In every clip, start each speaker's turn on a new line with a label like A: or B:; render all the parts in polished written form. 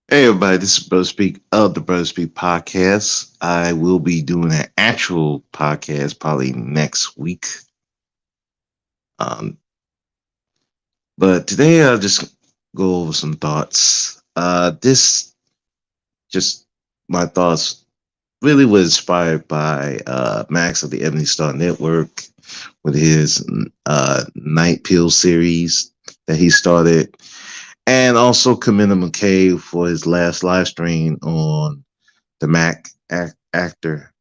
A: Hey everybody, this is Brother Speak of the Brother Speak podcast. I will be doing an actual podcast probably next week. Um, but today I'll just go over some thoughts. This just my thoughts really was inspired by Max of the Ebony Star Network with his Night Pill series that he started, and also Commendable McKay for his last live stream on the Mac actor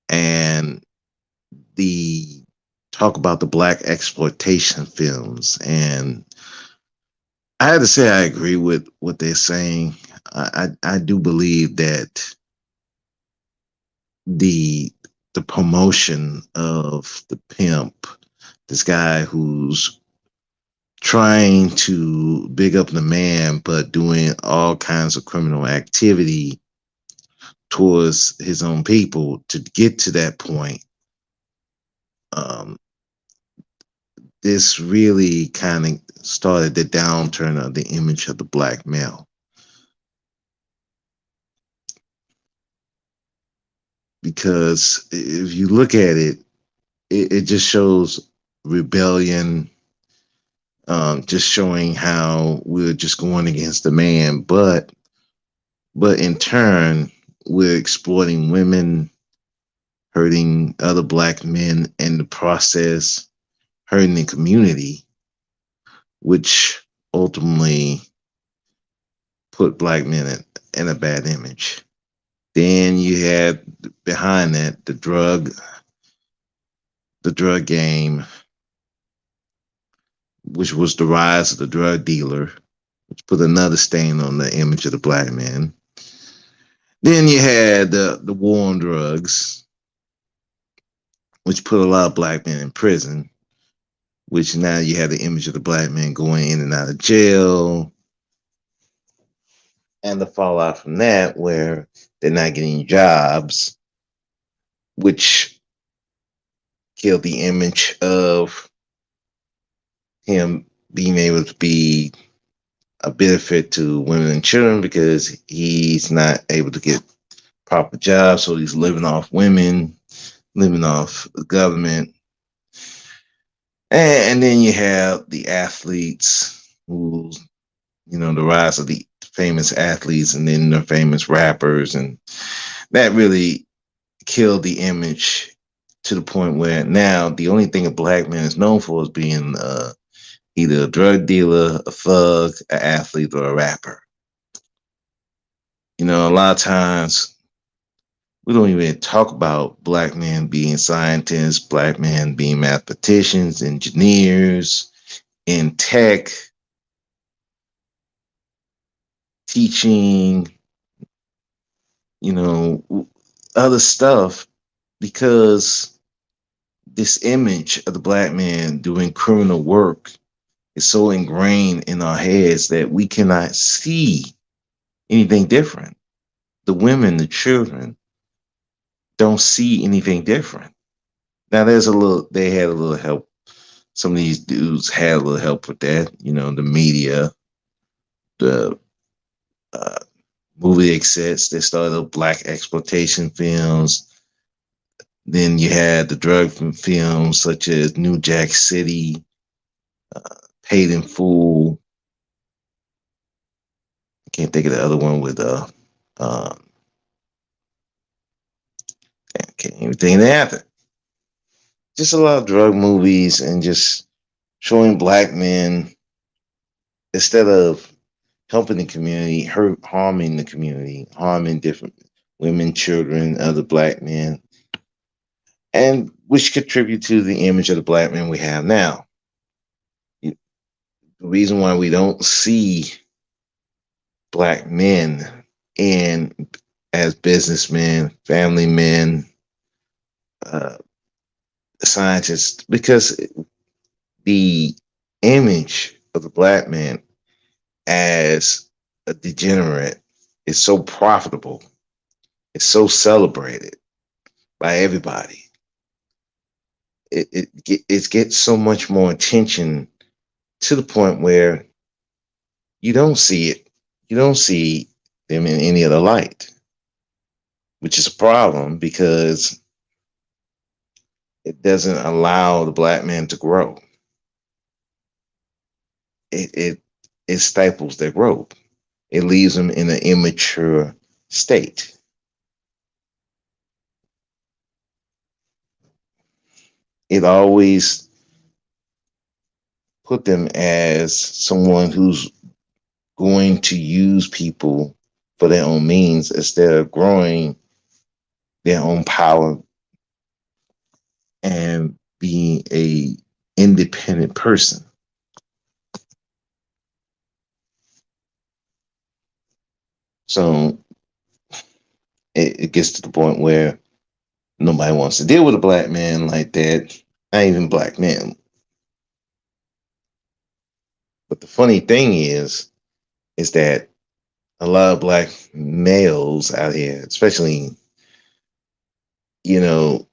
A: and the talk about the black exploitation films. And I had to say I agree with what they're saying. I do believe that the the promotion of the pimp, this guy who's trying to big up the man but doing all kinds of criminal activity towards his own people to get to that point. um, this really kind of started the downturn of the image of the black male, because if you look at it, it just shows rebellion, just showing how we're just going against the man, but in turn we're exploiting women, hurting other black men in the process, hurting the community, which ultimately put black men in a bad image. Then you had behind that the drug game, which was the rise of the drug dealer, which put another stain on the image of the black man. Then you had the war on drugs, which put a lot of black men in prison, which now you have the image of the black man going in and out of jail, and the fallout from that, where they're not getting jobs, which killed the image of him being able to be a benefit to women and children, because he's not able to get proper jobs, so he's living off women, living off the government. And then you have the athletes who, the rise of the famous athletes and then the famous rappers, and that really killed the image to the point where now the only thing a black man is known for is being either a drug dealer, a thug, an athlete, or a rapper. A lot of times we don't even talk about black men being scientists, black men being mathematicians, engineers, in tech, teaching, you know, other stuff, because this image of the black man doing criminal work is so ingrained in our heads that we cannot see anything different. The women, the children don't see anything different. Now they had a little help. Some of these dudes had a little help with that, the media, the uh, movie execs that started black exploitation films. Then you had the drug films such as New Jack City, Paid in Full. I can't think of the other one with can't even think of that. Just a lot of drug movies and just showing black men, instead of helping the community, harming the community, harming different women, children, other black men, and which contribute to the image of the black men we have now. The reason why we don't see black men in as businessmen, family men, uh, scientists, because the image of the black man as a degenerate is so profitable. It's so celebrated by everybody. It gets so much more attention to the point where you don't see it. You don't see them in any other light, which is a problem because it doesn't allow the black man to grow. It stifles their growth. It leaves them in an immature state. It always put them as someone who's going to use people for their own means instead of growing their own power and being a independent person. So it gets to the point where nobody wants to deal with a black man like that, not even black men. But the funny thing is that a lot of black males out here, especially, you know,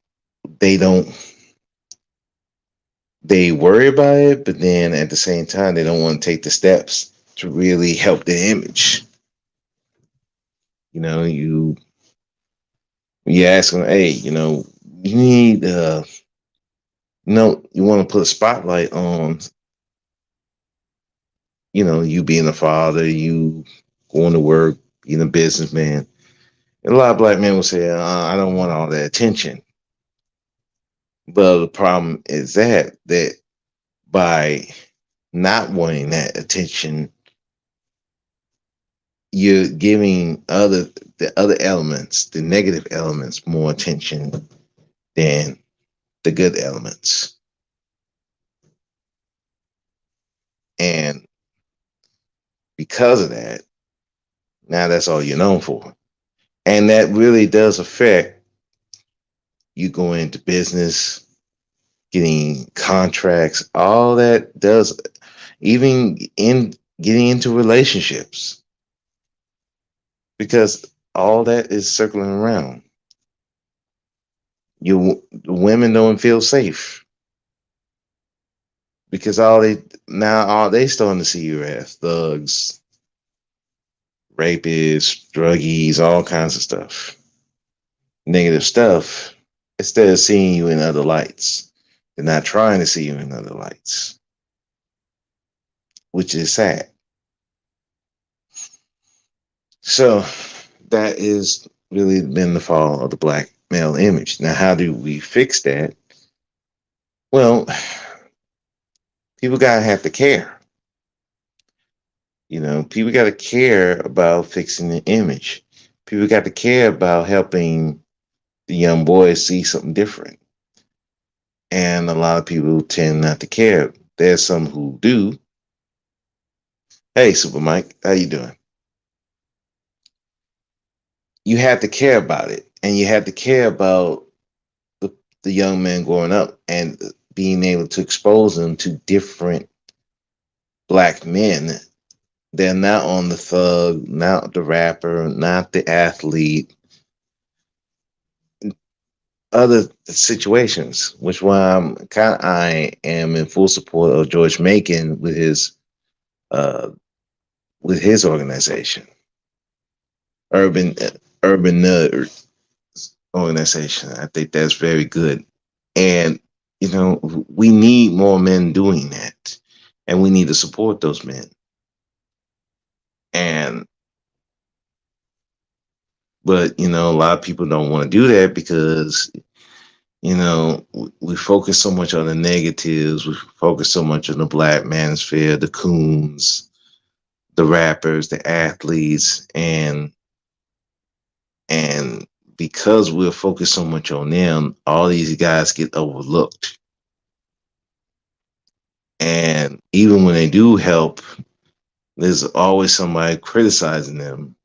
A: they don't they worry about it, but then at the same time they don't want to take the steps to really help their image. You know, you ask them, hey, you need you want to put a spotlight on, you being a father, you going to work, being a businessman. And a lot of black men will say, I don't want all that attention. But the problem is that by not wanting that attention, you're giving the other elements, the negative elements, more attention than the good elements. And because of that, now that's all you're known for. And that really does affect you going into business, getting contracts, all that does, even in getting into relationships, because all that is circling around. The women don't feel safe because all they starting to see you as thugs, rapists, druggies, all kinds of stuff, negative stuff, instead of seeing you in other lights. They're not trying to see you in other lights, which is sad. So that is really been the fall of the black male image. Now, how do we fix that? Well, people gotta have to care. People gotta care about fixing the image. People got to care about helping the young boys see something different. And a lot of people tend not to care. There's some who do. Hey, Super Mike, how you doing? You have to care about it, and you have to care about the young men growing up and being able to expose them to different black men. They're not on the thug, not the rapper, not the athlete, other situations, which why I am in full support of George Macon uh, with his organization, Urban Urban Nerd organization. I think that's very good, and we need more men doing that, and we need to support those men. And but a lot of people don't want to do that because we focus so much on the negatives. We focus so much on the black manosphere, the coons, the rappers, the athletes, and because we're focused so much on them, all these guys get overlooked. And even when they do help, there's always somebody criticizing them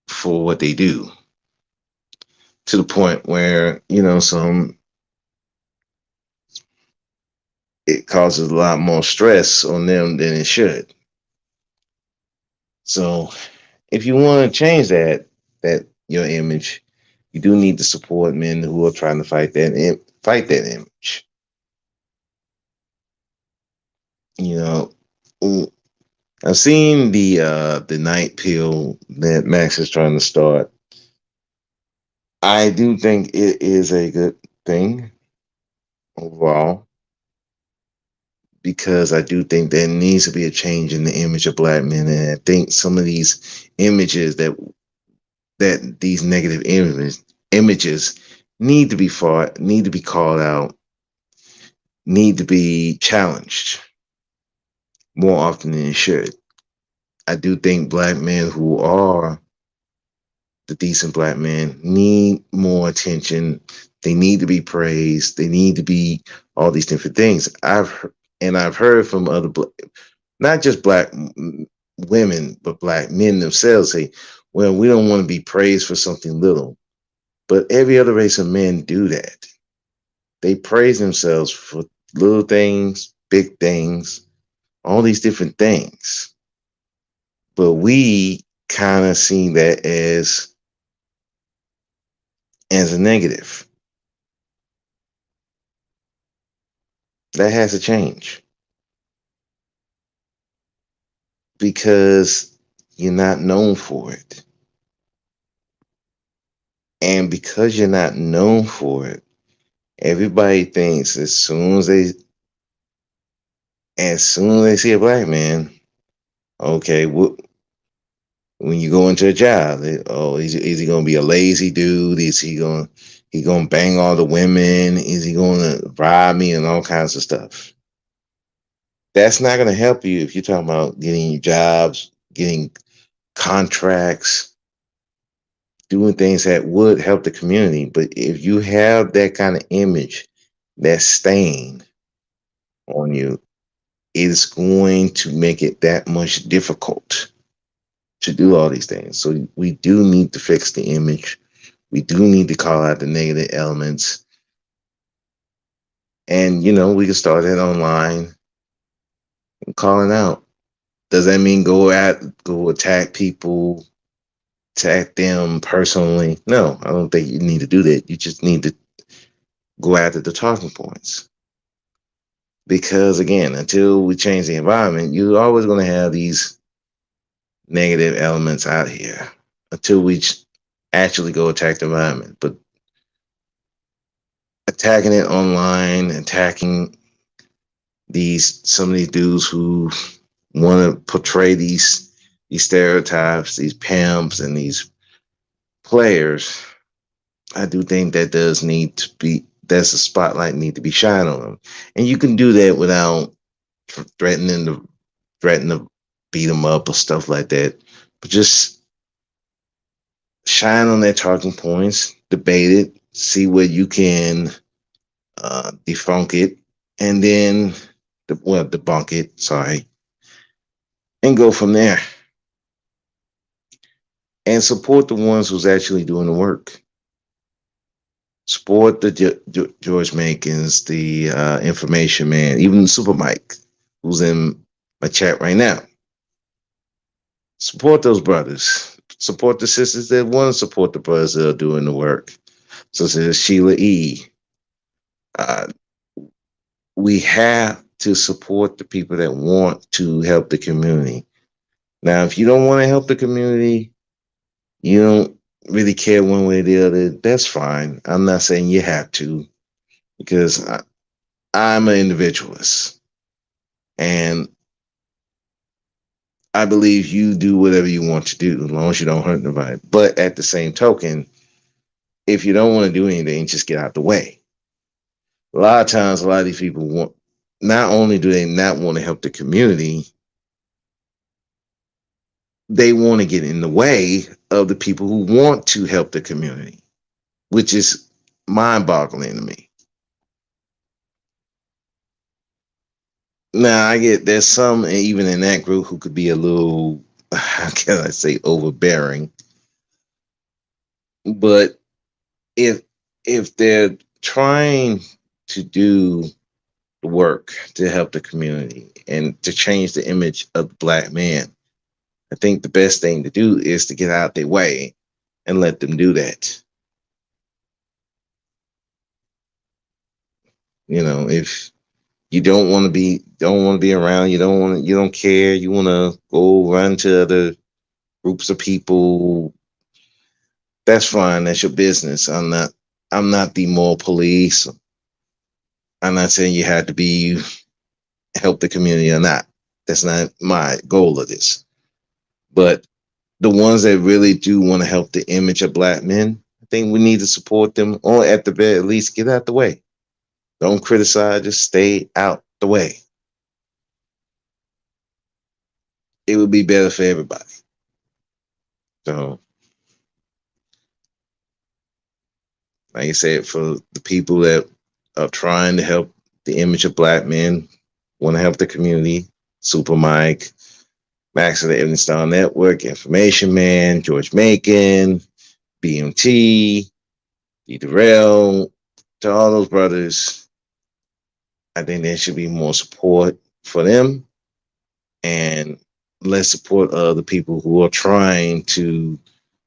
A: for what they do, to the point where it causes a lot more stress on them than it should. So if you want to change that your image, you do need to support men who are trying to fight that image. I've seen the night pill that Max is trying to start. I do think it is a good thing overall because I do think there needs to be a change in the image of black men, and I think some of these images that these negative images need to be fought, need to be called out, need to be challenged more often than it should. I do think black men who are the decent black men need more attention. They need to be praised. They need to be all these different things. I've heard from not just black women, but black men themselves say, "Well, we don't want to be praised for something little." But every other race of men do that. They praise themselves for little things, big things, all these different things. But we kind of see that as a negative. That has to change because you're not known for it. And because you're not known for it, everybody thinks as soon as they see a black man, okay, when you go into a job, is he gonna be a lazy dude? Is he gonna bang all the women? Is he gonna rob me and all kinds of stuff? That's not gonna help you if you're talking about getting jobs, getting contracts, doing things that would help the community. But if you have that kind of image, that stain on you, it's going to make it that much difficult to do all these things. So we do need to fix the image. We do need to call out the negative elements. And, we can start it online and calling out. Does that mean go attack people, attack them personally? No, I don't think you need to do that. You just need to go after the talking points. Because again, until we change the environment, you're always going to have these negative elements out here until we actually go attack the environment. But attacking it online, attacking some of these dudes who want to portray these stereotypes, these pimps, and these players, I do think that does need to be that's a spotlight need to be shined on them, and you can do that without threatening to beat them up or stuff like that, but just shine on their talking points, debate it, see where you can defunk it, and then debunk it. Sorry, and go from there. And support the ones who's actually doing the work. Support the George Makins, the Information Man, even Super Mike, who's in my chat right now. Support those brothers. Support the sisters that want to support the brothers that are doing the work, such as Sheila E. Uh, we have to support the people that want to help the community. Now, if you don't want to help the community, you don't really care one way or the other, that's fine. I'm not saying you have to, because I'm an individualist. And I believe you do whatever you want to do as long as you don't hurt nobody. But at the same token, if you don't want to do anything, just get out the way. A lot of times, a lot of these people not only do they not want to help the community, they want to get in the way of the people who want to help the community, which is mind-boggling to me. Now, I get there's some even in that group who could be a little, how can I say, overbearing. But if they're trying to do the work to help the community and to change the image of the black man, I think the best thing to do is to get out their way and let them do that. If You don't want to be around. You don't care. You want to go run to other groups of people. That's fine. That's your business. I'm not the moral police. I'm not saying you have to be help the community or not. That's not my goal of this. But the ones that really do want to help the image of black men, I think we need to support them, or at the very least get out the way. Don't criticize, just stay out the way. It would be better for everybody. So, like I said, for the people that are trying to help the image of black men, want to help the community, Super Mike, Max of the Ebony Star Network, Information Man, George Macon, BMT, D. Darrell, to all those brothers, I think there should be more support for them and less support of the people who are trying to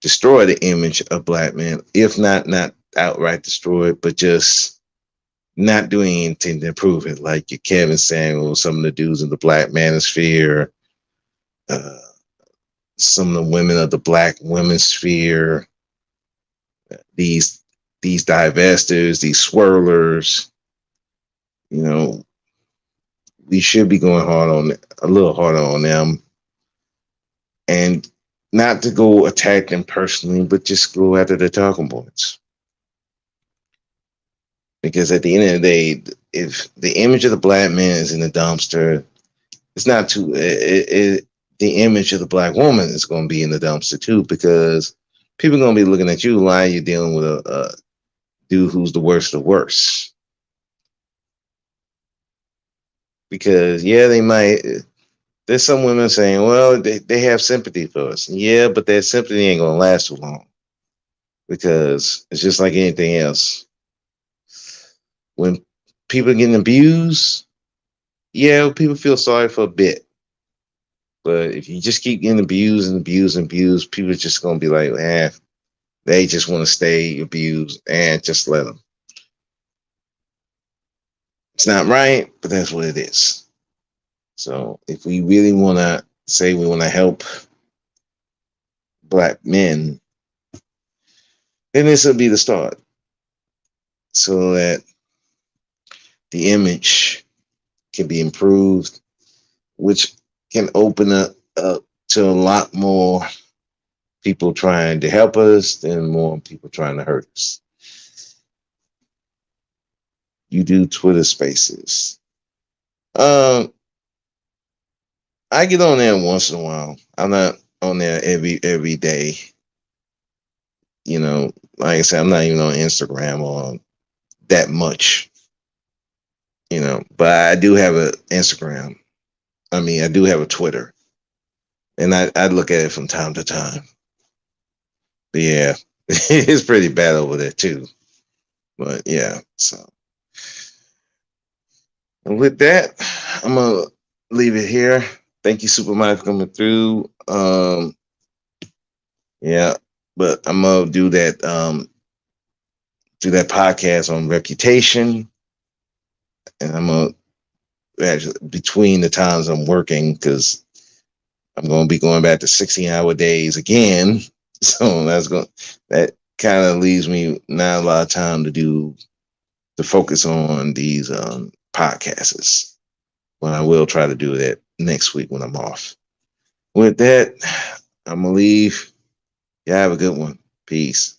A: destroy the image of black men, if not outright destroy it, but just not doing anything to improve it, like your Kevin Samuels, some of the dudes in the Black Manosphere, uh, some of the women of the Black Women's Sphere, these divestors, these swirlers. You know, we should be going hard on a little harder on them, and not to go attack them personally, but just go after the talking points. Because at the end of the day, if the image of the black man is in the dumpster, it's not too. The image of the black woman is going to be in the dumpster too, because people are going to be looking at you like you're dealing with a dude who's the worst of the worst. Because yeah, they might. There's some women saying, well, they have sympathy for us. Yeah, but that sympathy ain't gonna last too long, because it's just like anything else. When people are getting abused, yeah, people feel sorry for a bit. But if you just keep getting abused and abused and abused, people are just gonna be like, they just want to stay abused, and just let them. It's not right, but that's what it is. So if we really want to say we want to help black men, then this will be the start, so that the image can be improved, which can open up to a lot more people trying to help us than more people trying to hurt us. You do Twitter Spaces. I get on there once in a while. I'm not on there every day. You know, like I said, I'm not even on Instagram or that much. You know, but I do have an Instagram. I mean, I do have a Twitter, and I look at it from time to time. But yeah, it's pretty bad over there too. But yeah, so and with that, I'm gonna leave it here. Thank you, Superman, for coming through. Yeah, but I'm gonna do that podcast on reputation, and I'm gonna actually between the times I'm working, because I'm gonna be going back to 16-hour days again. So that kind of leaves me not a lot of time to focus on these podcasts. But I will try to do that next week when I'm off. With that, I'm gonna leave. Y'all have a good one. Peace.